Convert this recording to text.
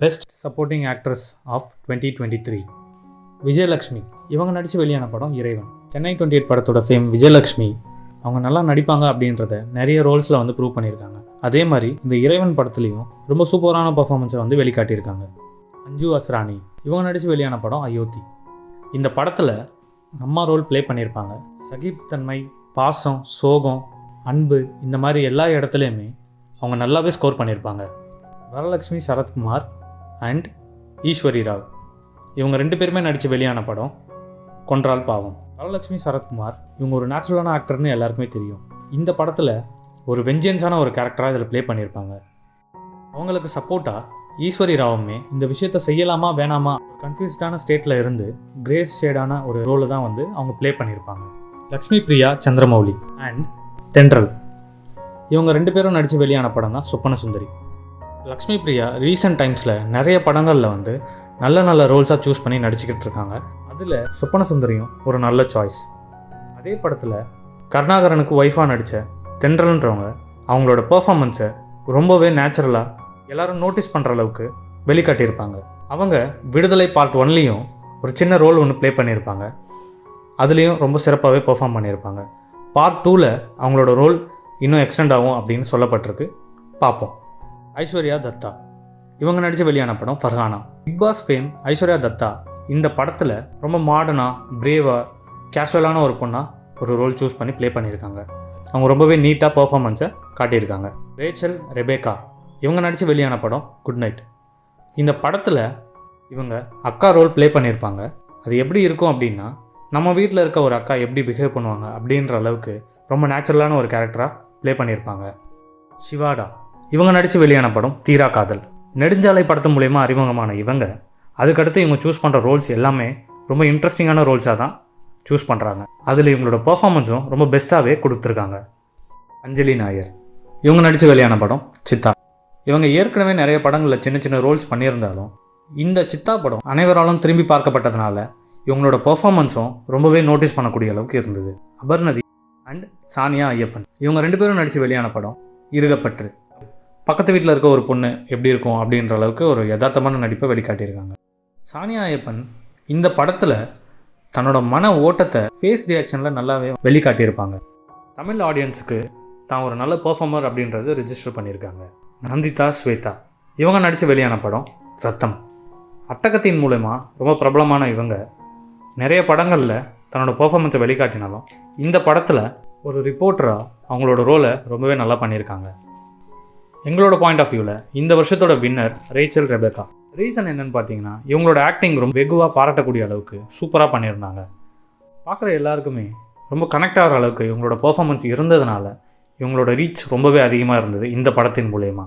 Best supporting actress of 2023 Vijayalakshmi. இவங்க நடித்து வெளியான படம் இறைவன். சென்னை 28 படத்தோட ஃபேம் விஜயலக்ஷ்மி அவங்க நல்லா நடிப்பாங்க அப்படின்றத நிறைய ரோல்ஸில் வந்து ப்ரூவ் பண்ணியிருக்காங்க. அதே மாதிரி இந்த இறைவன் படத்துலையும் ரொம்ப சூப்பரான பர்ஃபார்மன்ஸை வந்து வெளிக்காட்டியிருக்காங்க. அஞ்சு அஸ்ரானி இவங்க நடித்து வெளியான படம் அயோத்தி. இந்த படத்தில் அம்மா ரோல் ப்ளே பண்ணியிருப்பாங்க. சகிப்புத்தன்மை, பாசம், சோகம், அன்பு இந்த மாதிரி எல்லா இடத்துலையுமே அவங்க நல்லாவே ஸ்கோர் பண்ணியிருப்பாங்க. வரலட்சுமி சரத்குமார் அண்ட் ஈஸ்வரி ராவ் இவங்க 2 பேருமே நடித்து வெளியான படம் கொன்றால் பாவம். வரலட்சுமி சரத்குமார் இவங்க ஒரு நேச்சுரலான ஆக்டர்னு எல்லாருக்குமே தெரியும். இந்த படத்தில் ஒரு வெஞ்சன்ஸான ஒரு கேரக்டராக இதில் ப்ளே பண்ணியிருப்பாங்க. அவங்களுக்கு சப்போர்ட்டாக ஈஸ்வரி ராவுமே இந்த விஷயத்தை செய்யலாமா வேணாமா கன்ஃபியூஸ்டான ஸ்டேட்டில் இருந்து கிரேஸ் ஷேடான ஒரு ரோலை தான் வந்து அவங்க ப்ளே பண்ணியிருப்பாங்க. லக்ஷ்மி பிரியா சந்திரமௌலி அண்ட் தென்றல் இவங்க 2 பேரும் நடித்து வெளியான படம் தான் சொப்பன சுந்தரி. லக்ஷ்மி பிரியா ரீசெண்ட் டைம்ஸில் நிறைய படங்களில் வந்து நல்ல ரோல்ஸாக சூஸ் பண்ணி நடிச்சுக்கிட்டு இருக்காங்க. அதில் சொப்பன சுந்தரியும் ஒரு நல்ல சாய்ஸ். அதே படத்தில் கருணாகரனுக்கு ஒய்ஃபாக நடித்த தென்றல்ன்றவங்க அவங்களோட பர்ஃபார்மன்ஸை ரொம்பவே நேச்சுரலாக எல்லாரும் நோட்டீஸ் பண்ணுற அளவுக்கு வெளிக்காட்டியிருப்பாங்க. அவங்க விடுதலை பார்ட் 1லேயும் ஒரு சின்ன ரோல் ஒன்று ப்ளே பண்ணியிருப்பாங்க. அதுலேயும் ரொம்ப சிறப்பாகவே பெர்ஃபார்ம் பண்ணியிருப்பாங்க. பார்ட் 2ல் அவங்களோட ரோல் இன்னும் எக்ஸ்டெண்ட் ஆகும் அப்படின்னு சொல்லப்பட்டிருக்கு. பார்ப்போம். ஐஸ்வர்யா தத்தா இவங்க நடித்த வெளியான படம் Farhana. Bigg Boss fame Aishwarya Dutta இந்த படத்தில் ரொம்ப மாடர்னாக, பிரேவாக, கேஷுவலான ஒரு பொண்ணாக ஒரு ரோல் சூஸ் பண்ணி ப்ளே பண்ணியிருக்காங்க. அவங்க ரொம்பவே நீட்டாக பர்ஃபார்மன்ஸை காட்டியிருக்காங்க. ரேச்சல் ரெபேக்கா இவங்க நடித்து வெளியான படம் குட் நைட். இந்த படத்தில் இவங்க அக்கா ரோல் ப்ளே பண்ணியிருப்பாங்க. அது எப்படி இருக்கும் அப்படின்னா, நம்ம வீட்டில் இருக்க ஒரு அக்கா எப்படி பிஹேவ் பண்ணுவாங்க அப்படின்ற அளவுக்கு ரொம்ப நேச்சுரலான ஒரு கேரக்டராக ப்ளே பண்ணியிருப்பாங்க. ஷிவாடா இவங்க நடித்து வெளியான படம் தீரா காதல். நெடுஞ்சாலை படத்து மூலயமா அறிமுகமான இவங்க அதுக்கடுத்து இவங்க சூஸ் பண்ணுற ரோல்ஸ் எல்லாமே ரொம்ப இன்ட்ரெஸ்டிங்கான ரோல்ஸாக தான் சூஸ் பண்ணுறாங்க. அதில் இவங்களோட பர்ஃபார்மன்ஸும் ரொம்ப பெஸ்ட்டாகவே கொடுத்துருக்காங்க. அஞ்சலி நாயர் இவங்க நடித்து வெளியான படம் சித்தா. இவங்க ஏற்கனவே நிறைய படங்களில் சின்ன ரோல்ஸ் பண்ணியிருந்தாலும் இந்த சித்தா படம் அனைவராலும் திரும்பி பார்க்கப்பட்டதுனால இவங்களோட பர்ஃபார்மன்ஸும் ரொம்பவே நோட்டீஸ் பண்ணக்கூடிய அளவுக்கு இருந்தது. அபர்ணதி அண்ட் சானியா ஐயப்பன் இவங்க 2 பேரும் நடித்து வெளியான படம் இருகப்பற்று. பக்கத்து வீட்டில் இருக்க ஒரு பொண்ணு எப்படி இருக்கும் அப்படின்ற அளவுக்கு ஒரு யதார்த்தமான நடிப்பை வெளிக்காட்டியிருக்காங்க. சானியா ஐயப்பன் இந்த படத்தில் தன்னோட மன ஓட்டத்தை ஃபேஸ் ரியாக்ஷனில் நல்லாவே வெளிக்காட்டியிருப்பாங்க. தமிழ் ஆடியன்ஸுக்கு தான் ஒரு நல்ல பெர்ஃபார்மர் அப்படின்றது ரிஜிஸ்டர் பண்ணியிருக்காங்க. நந்திதா ஸ்வேதா இவங்க நடித்து வெளியான படம் ரத்தம். அட்டகத்தின் மூலமா ரொம்ப பிரபலமான இவங்க நிறைய படங்களில் தன்னோட பெர்ஃபார்மன்ஸை வெளிக்காட்டினாலும் இந்த படத்தில் ஒரு ரிப்போர்ட்டராக அவங்களோட ரோலை ரொம்பவே நல்லா பண்ணியிருக்காங்க. எங்களோட பாயிண்ட் ஆஃப் வியூவில் இந்த வருஷத்தோட வின்னர் ரேச்சல் ரெபேக்கா. ரீசன் என்னன்னு பார்த்தீங்கன்னா, இவங்களோட ஆக்டிங் ரொம்ப வெகுவாக பாராட்டக்கூடிய அளவுக்கு சூப்பராக பண்ணியிருந்தாங்க. பார்க்குற எல்லாருக்குமே ரொம்ப கனெக்ட் ஆகிற அளவுக்கு இவங்களோட பெர்ஃபார்மன்ஸ் இருந்ததுனால இவங்களோட ரீச் ரொம்பவே அதிகமாக இருந்தது இந்த படத்தின் மூலயமா.